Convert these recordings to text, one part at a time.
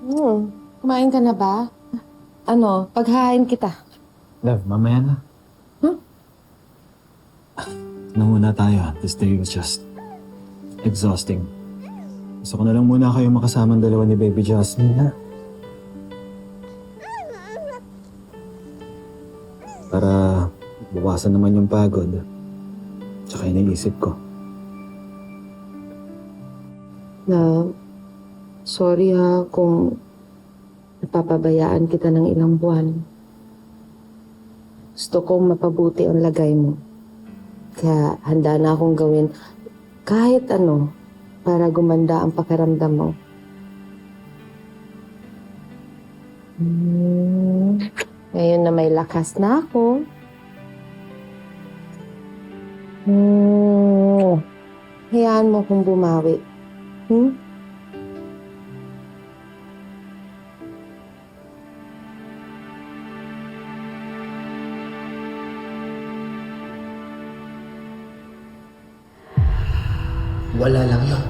Kumain ka na ba? Ano, paghahain kita. Love, mamaya na. Huh? Muna tayo. This day was just exhausting. Gusto ko na lang muna kayo makasama ang dalawa ni Baby Jasmine, ha? Para buwasan naman yung pagod. Tsaka iniisip ko. Love, sorry ha kung napapabayaan kita ng ilang buwan. Gusto kong mapabuti ang lagay mo. Kaya handa na akong gawin kahit ano para gumanda ang pakiramdam mo. Ngayon na may lakas na ako. Hayaan mo kong bumawi. Wala lang yun.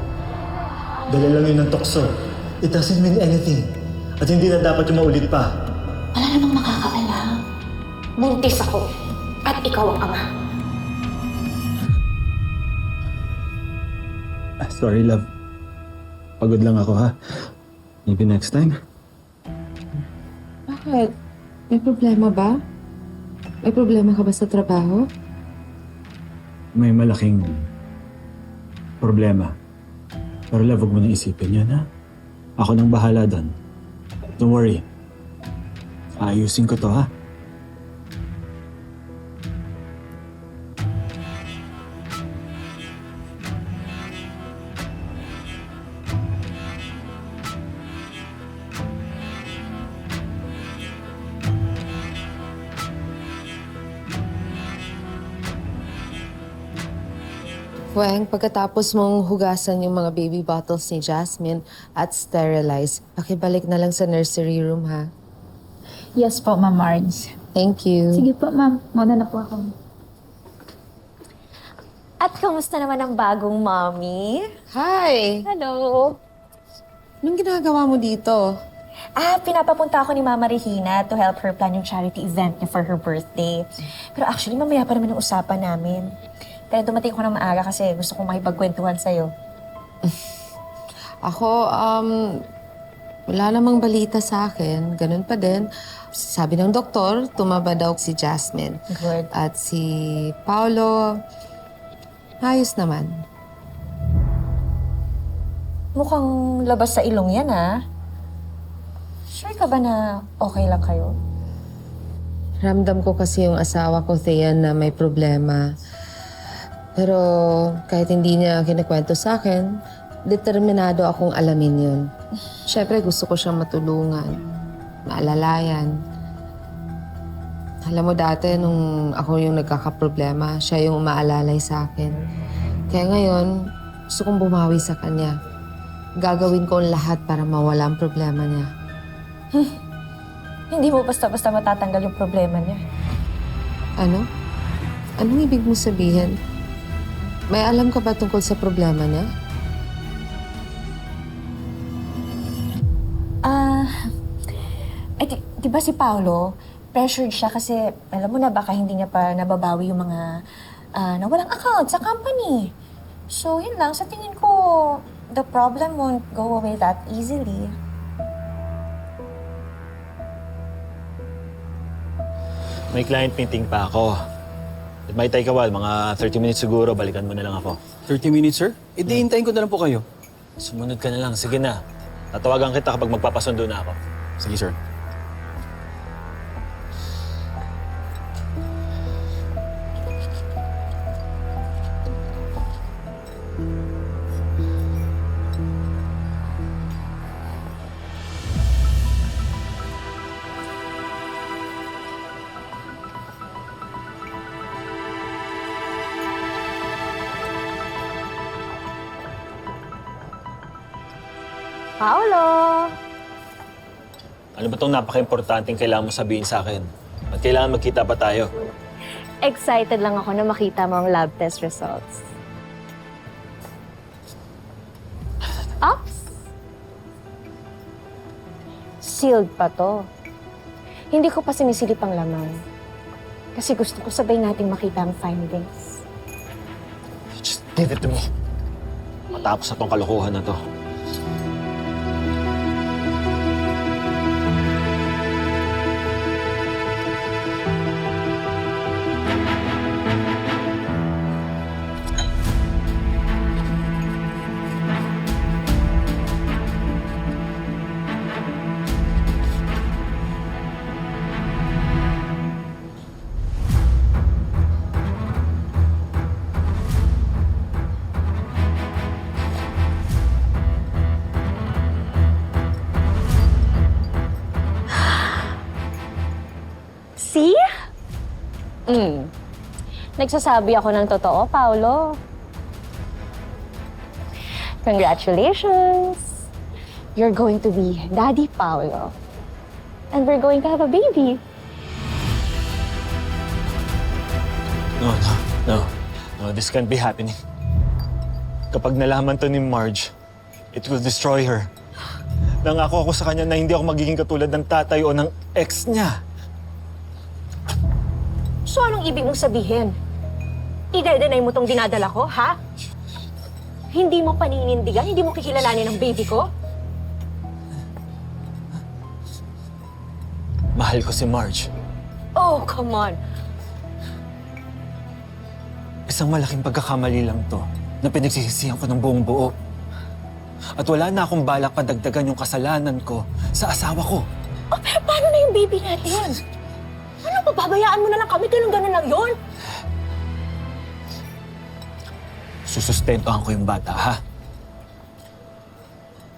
Dala lang yun ng tukso. It doesn't mean anything. At hindi na dapat yung maulit pa. Wala namang makakaalam. Buntis ako. At ikaw ang ama. Sorry, love. Pagod lang ako, ha? Maybe next time. Bakit? May problema ba? May problema ka ba sa trabaho? May malaking problema. Pero love, huwag mo nang isipin yan, ha? Ako nang bahala doon. Don't worry. Ayusin ko to, ha? Weng, pagkatapos mong hugasan yung mga baby bottles ni Jasmine at sterilize, pakibalik na lang sa nursery room, ha? Yes po, Ma'am Marge. Thank you. Sige po, Ma'am. Mauna na po ako. At kamusta naman ang bagong mommy? Hi! Hello! Anong ginagawa mo dito? Pinapapunta ako ni Mama Regina to help her plan yung charity event niya for her birthday. Pero actually, mamaya pa naman ang usapan namin. Pero dumating ko ng maaga kasi gusto kong makipagkwentuhan sa'yo. Ako, wala namang balita sa akin. Ganun pa din. Sabi ng doktor, tumaba daw si Jasmine. Good. At si Paolo, ayos naman. Mukhang labas sa ilong yan, ha? Sure ka ba na okay lang kayo? Ramdam ko kasi yung asawa ko, Thean, na may problema. Pero kahit hindi niya kinikwento sa akin, determinado akong alamin yun. Siyempre, gusto ko siyang matulungan, maalalayan. Alam mo dati, nung ako yung nagkakaproblema, siya yung umaalalay sa akin. Kaya ngayon, gusto kong bumawi sa kanya. Gagawin ko ang lahat para mawala ang problema niya. Hindi mo basta-basta matatanggal yung problema niya. Ano? Anong ibig mo sabihin? May alam ka ba tungkol sa problema niya? Di ba si Paolo, pressured siya kasi alam mo na baka hindi niya pa nababawi yung mga nawalang account sa company. So yun lang, sa tingin ko, the problem won't go away that easily. May client meeting pa ako. It might take a while, mga 30 minutes siguro, balikan mo na lang ako. 30 minutes, sir? Hintayin ko na lang po kayo. Sumunod ka na lang, sige na. Tatawagan kita kapag magpapasundo na ako. Sige, sir. Paolo! Ano ba itong napaka-importanting kailangan mo sabihin sa akin? At kailangan magkita pa tayo? Excited lang ako na makita mo ang lab test results. Ops! Sealed pa to. Hindi ko pa sinisilip ang laman. Kasi gusto ko sabay nating makita ang findings. Just give it to me. Matapos na tong kalokohan na to. See? Nagsasabi ako ng totoo, Paolo. Congratulations! You're going to be Daddy Paolo. And we're going to have a baby. No, this can't be happening. Kapag nalaman to ni Marge, it will destroy her. Nangako ako sa kanya na hindi ako magiging katulad ng tatay o ng ex niya. So anong ibig mong sabihin? Ide-deny mo tong dinadala ko, ha? Hindi mo paninindigan? Hindi mo kikilalanin ang baby ko? Mahal ko si Marge. Oh, come on. Isang malaking pagkakamali lang to na pinagsisisihan ko ng buong buo. At wala na akong balak padagdagan yung kasalanan ko sa asawa ko. Oh, pero paano na yung baby natin? Ano, pababayaan mo na lang kami? Ganun-ganun lang yun? Susustentohan ko yung bata, ha?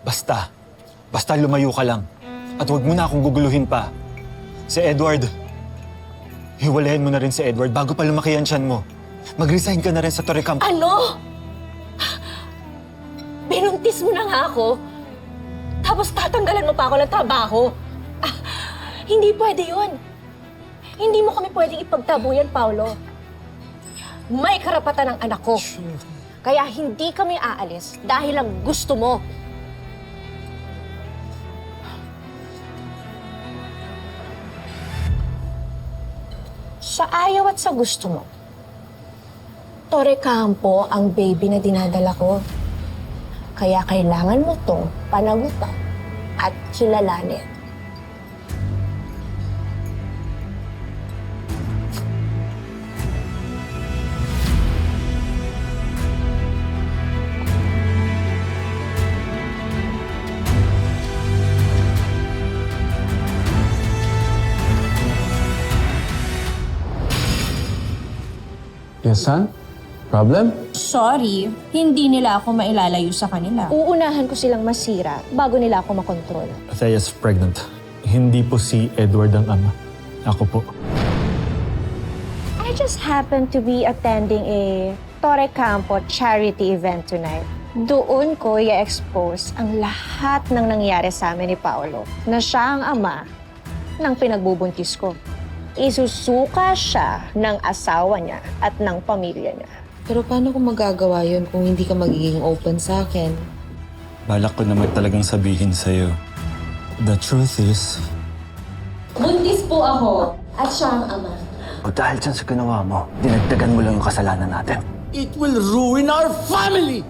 Basta lumayo ka lang. At huwag mo na akong guguluhin pa. Si Edward, hiwalayan mo na rin si Edward bago pa lumaki ang tiyan mo. Mag-resign ka na rin sa Torre Campo. Ano? Binuntis mo na nga ako. Tapos tatanggalan mo pa ako ng trabaho. Hindi pwede yun. Hindi mo kami pwedeng ipagtabuyan, Paolo. May karapatan ang anak ko. Kaya hindi kami aalis dahil lang gusto mo. Sa ayaw at sa gusto mo, Torre Campo ang baby na dinadala ko. Kaya kailangan mo tong panagutan at kilalanin. Yes, son? Problem? Sorry, hindi nila ako mailalayo sa kanila. Uunahan ko silang masira bago nila ako makontrol. Thea's pregnant. Hindi po si Edward ang ama. Ako po. I just happened to be attending a Torre Campo charity event tonight. Doon ko i-expose ang lahat ng nangyari sa amin ni Paolo na siya ang ama ng pinagbubuntis ko. Isusuka siya ng asawa niya at ng pamilya niya. Pero paano ko magagawa yun kung hindi ka magiging open sa akin? Balak ko naman talagang sabihin sa'yo. The truth is... Buntis po ako at siya ang ama. O dahil dyan sa ginawa mo, dinagdagan mo lang yung kasalanan natin. It will ruin our family!